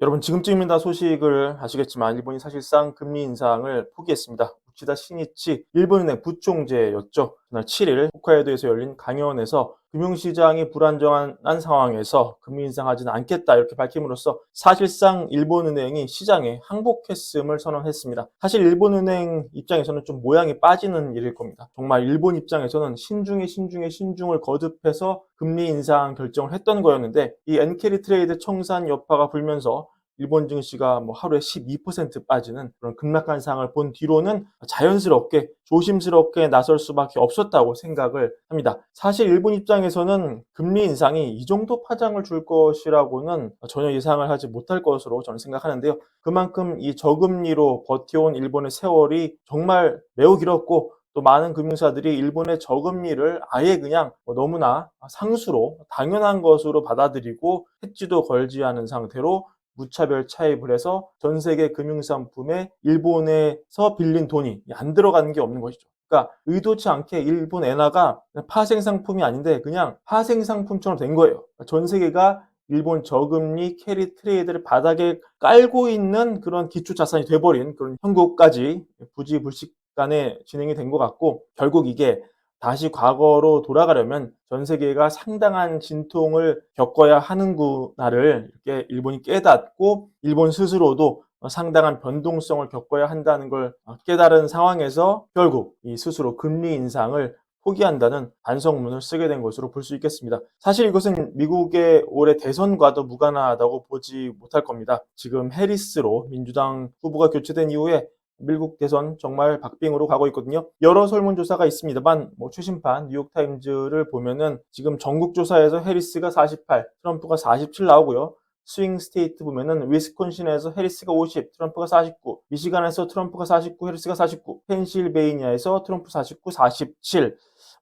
여러분 지금쯤이면 소식을 아시겠지만 일본이 사실상 금리 인상을 포기했습니다. 우치다 시니치 일본은행 부총재였죠. 지난 7일 홋카이도에서 열린 강연에서 금융시장이 불안정한 상황에서 금리 인상하지는 않겠다 이렇게 밝힘으로써 사실상 일본은행이 시장에 항복했음을 선언했습니다. 사실 일본은행 입장에서는 좀 모양이 빠지는 일일 겁니다. 정말 일본 입장에서는 신중을 거듭해서 금리 인상 결정을 했던 거였는데 이 엔케리 트레이드 청산 여파가 불면서 일본 증시가 하루에 12% 빠지는 그런 급락한 상황을 본 뒤로는 자연스럽게 조심스럽게 나설 수밖에 없었다고 생각을 합니다. 사실 일본 입장에서는 금리 인상이 이 정도 파장을 줄 것이라고는 전혀 예상을 하지 못할 것으로 저는 생각하는데요. 그만큼 이 저금리로 버텨온 일본의 세월이 정말 매우 길었고 또 많은 금융사들이 일본의 저금리를 아예 그냥 너무나 상수로 당연한 것으로 받아들이고 해지도 걸지 않은 상태로 무차별 차입을 해서 전 세계 금융상품에 일본에서 빌린 돈이 안 들어가는 게 없는 것이죠. 그러니까 의도치 않게 일본 엔화가 파생상품이 아닌데 그냥 파생상품처럼 된 거예요. 전 세계가 일본 저금리 캐리 트레이드를 바닥에 깔고 있는 그런 기초자산이 돼버린 그런 형국까지 부지불식간에 진행이 된 것 같고 결국 이게 다시 과거로 돌아가려면 전 세계가 상당한 진통을 겪어야 하는구나를 이렇게 일본이 깨닫고 일본 스스로도 상당한 변동성을 겪어야 한다는 걸 깨달은 상황에서 결국 이 스스로 금리 인상을 포기한다는 반성문을 쓰게 된 것으로 볼 수 있겠습니다. 사실 이것은 미국의 올해 대선과도 무관하다고 보지 못할 겁니다. 지금 해리스로 민주당 후보가 교체된 이후에 미국 대선 정말 박빙으로 가고 있거든요. 여러 설문조사가 있습니다만 최신판 뉴욕타임즈를 보면은 지금 전국조사에서 해리스가 48, 트럼프가 47 나오고요. 스윙 스테이트 보면은 위스콘신에서 해리스가 50, 트럼프가 49, 미시간에서 트럼프가 49, 해리스가 49, 펜실베이니아에서 트럼프 49, 47.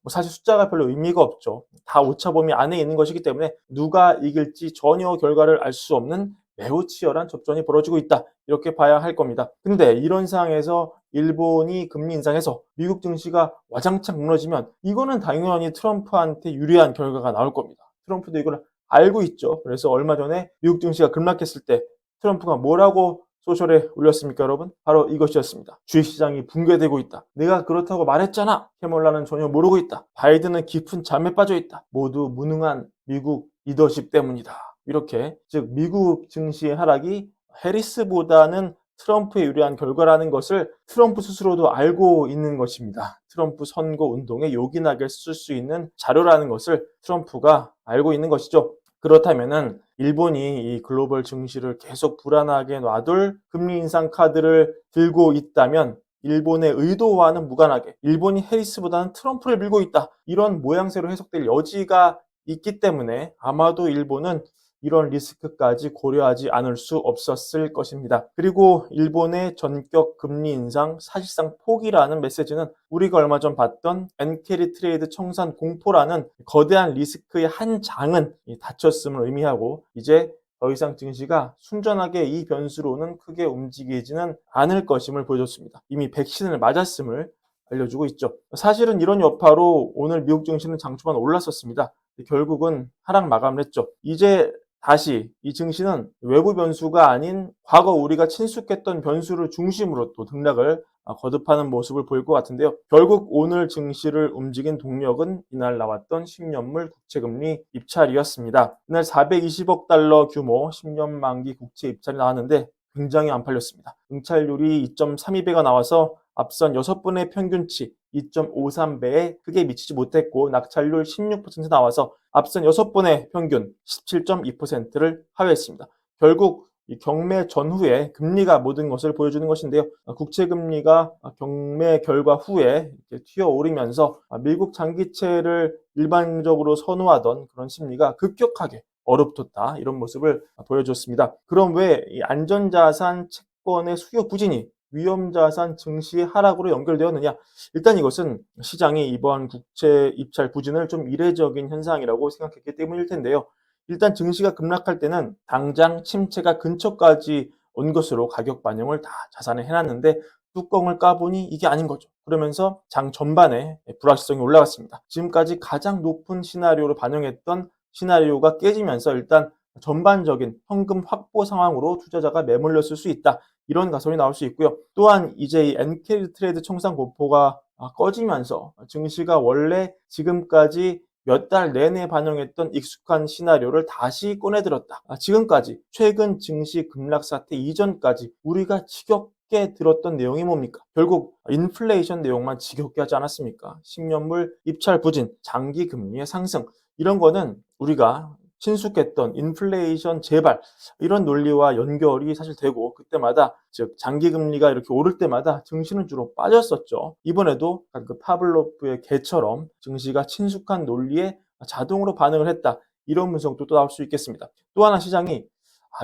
사실 숫자가 별로 의미가 없죠. 다 오차범위 안에 있는 것이기 때문에 누가 이길지 전혀 결과를 알 수 없는 매우 치열한 접전이 벌어지고 있다. 이렇게 봐야 할 겁니다. 근데 이런 상황에서 일본이 금리 인상해서 미국 증시가 와장창 무너지면 이거는 당연히 트럼프한테 유리한 결과가 나올 겁니다. 트럼프도 이걸 알고 있죠. 그래서 얼마 전에 미국 증시가 급락했을 때 트럼프가 뭐라고 소셜에 올렸습니까, 여러분? 바로 이것이었습니다. 주식시장이 붕괴되고 있다. 내가 그렇다고 말했잖아. 캐몰라는 전혀 모르고 있다. 바이든은 깊은 잠에 빠져 있다. 모두 무능한 미국 리더십 때문이다. 이렇게 즉 미국 증시의 하락이 해리스보다는 트럼프에 유리한 결과라는 것을 트럼프 스스로도 알고 있는 것입니다. 트럼프 선거 운동에 요긴하게 쓸 수 있는 자료라는 것을 트럼프가 알고 있는 것이죠. 그렇다면은 일본이 이 글로벌 증시를 계속 불안하게 놔둘 금리 인상 카드를 들고 있다면 일본의 의도와는 무관하게 일본이 해리스보다는 트럼프를 밀고 있다. 이런 모양새로 해석될 여지가 있기 때문에 아마도 일본은 이런 리스크까지 고려하지 않을 수 없었을 것입니다. 그리고 일본의 전격 금리 인상 사실상 포기라는 메시지는 우리가 얼마 전 봤던 엔케리 트레이드 청산 공포라는 거대한 리스크의 한 장은 닫혔음을 의미하고 이제 더 이상 증시가 순전하게 이 변수로는 크게 움직이지는 않을 것임을 보여줬습니다. 이미 백신을 맞았음을 알려주고 있죠. 사실은 이런 여파로 오늘 미국 증시는 장 초반 올랐었습니다. 결국은 하락 마감을 했죠. 이제 다시 이 증시는 외부 변수가 아닌 과거 우리가 친숙했던 변수를 중심으로 또 등락을 거듭하는 모습을 보일 것 같은데요. 결국 오늘 증시를 움직인 동력은 이날 나왔던 10년물 국채금리 입찰이었습니다. 이날 420억 달러 규모 10년 만기 국채 입찰이 나왔는데 굉장히 안 팔렸습니다. 응찰률이 2.32배가 나와서 앞선 6번의 평균치 2.53배에 크게 미치지 못했고 낙찰률 16% 나와서 앞선 6번의 평균 17.2%를 하회했습니다. 결국 이 경매 전후에 금리가 모든 것을 보여주는 것인데요. 국채금리가 경매 결과 후에 튀어오르면서 미국 장기채를 일반적으로 선호하던 그런 심리가 급격하게 얼어붙었다. 이런 모습을 보여줬습니다. 그럼 왜 이 안전자산 채권의 수요 부진이 위험자산 증시의 하락으로 연결되었느냐? 일단 이것은 시장이 이번 국채 입찰 부진을 좀 이례적인 현상이라고 생각했기 때문일 텐데요. 일단 증시가 급락할 때는 당장 침체가 근처까지 온 것으로 가격 반영을 다 자산에 해놨는데 뚜껑을 까보니 이게 아닌 거죠. 그러면서 장 전반에 불확실성이 올라갔습니다. 지금까지 가장 높은 시나리오로 반영했던 시나리오가 깨지면서 일단 전반적인 현금 확보 상황으로 투자자가 매몰렸을 수 있다. 이런 가설이 나올 수 있고요. 또한 이제 이 엔캐리 트레이드 청산 공포가 꺼지면서 증시가 원래 지금까지 몇 달 내내 반영했던 익숙한 시나리오를 다시 꺼내들었다. 지금까지 최근 증시 급락 사태 이전까지 우리가 지겹게 들었던 내용이 뭡니까? 결국 인플레이션 내용만 지겹게 하지 않았습니까? 10년물 입찰 부진, 장기 금리의 상승 이런 거는 우리가 친숙했던 인플레이션 재발 이런 논리와 연결이 사실 되고 그때마다 즉 장기 금리가 이렇게 오를 때마다 증시는 주로 빠졌었죠. 이번에도 그 파블로프의 개처럼 증시가 친숙한 논리에 자동으로 반응을 했다. 이런 분석도 또 나올 수 있겠습니다. 또 하나 시장이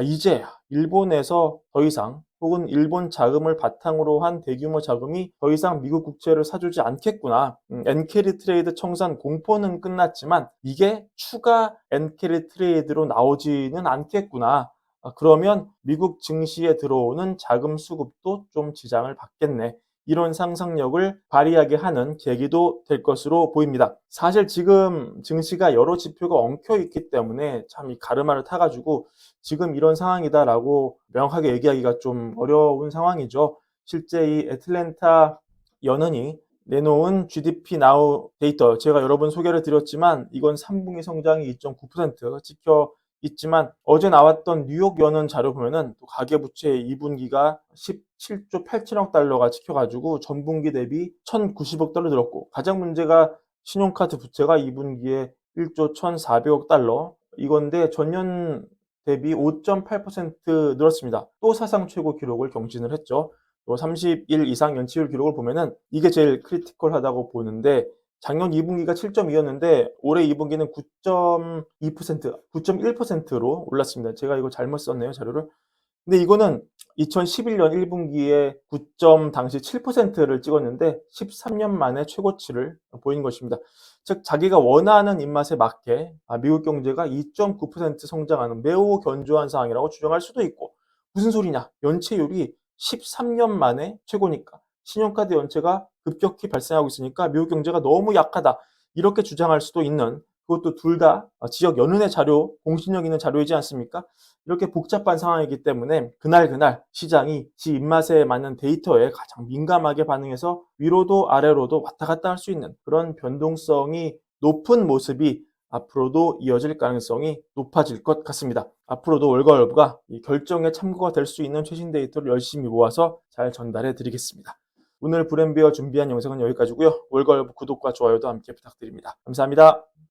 이제 일본에서 더 이상 혹은 일본 자금을 바탕으로 한 대규모 자금이 더 이상 미국 국채를 사주지 않겠구나. 엔캐리 트레이드 청산 공포는 끝났지만 이게 추가 엔캐리 트레이드로 나오지는 않겠구나. 그러면 미국 증시에 들어오는 자금 수급도 좀 지장을 받겠네. 이런 상상력을 발휘하게 하는 계기도 될 것으로 보입니다. 사실 지금 증시가 여러 지표가 엉켜 있기 때문에 참 이 가르마를 타가지고 지금 이런 상황이다라고 명확하게 얘기하기가 좀 어려운 상황이죠. 실제 이 애틀랜타 연은이 내놓은 GDP 나우 데이터 제가 여러 번 소개를 드렸지만 이건 3분기 성장이 2.9% 찍혀 있지만 어제 나왔던 뉴욕 연은 자료 보면은 또 가계부채 2분기가 17조 8천억 달러가 찍혀가지고 전분기 대비 1,090억 달러 늘었고 가장 문제가 신용카드 부채가 2분기에 1조 1,400억 달러 이건데 전년 대비 5.8% 늘었습니다. 또 사상 최고 기록을 경신을 했죠. 또 30일 이상 연체율 기록을 보면은 이게 제일 크리티컬하다고 보는데 작년 2분기가 7.2였는데 올해 2분기는 9.2%, 9.1%로 올랐습니다. 제가 이거 잘못 썼네요, 자료를. 근데 이거는 2011년 1분기에 9점 당시 7%를 찍었는데 13년 만에 최고치를 보인 것입니다. 즉 자기가 원하는 입맛에 맞게 미국 경제가 2.9% 성장하는 매우 견조한 상황이라고 주장할 수도 있고 무슨 소리냐? 연체율이 13년 만에 최고니까 신용카드 연체가 급격히 발생하고 있으니까 미국 경제가 너무 약하다. 이렇게 주장할 수도 있는 그것도 둘 다 지역 연은의 자료, 공신력 있는 자료이지 않습니까? 이렇게 복잡한 상황이기 때문에 그날 시장이 지 입맛에 맞는 데이터에 가장 민감하게 반응해서 위로도 아래로도 왔다 갔다 할 수 있는 그런 변동성이 높은 모습이 앞으로도 이어질 가능성이 높아질 것 같습니다. 앞으로도 월가월부가 이 결정에 참고가 될 수 있는 최신 데이터를 열심히 모아서 잘 전달해 드리겠습니다. 오늘 브랜비어 준비한 영상은 여기까지고요. 월가월부 구독과 좋아요도 함께 부탁드립니다. 감사합니다.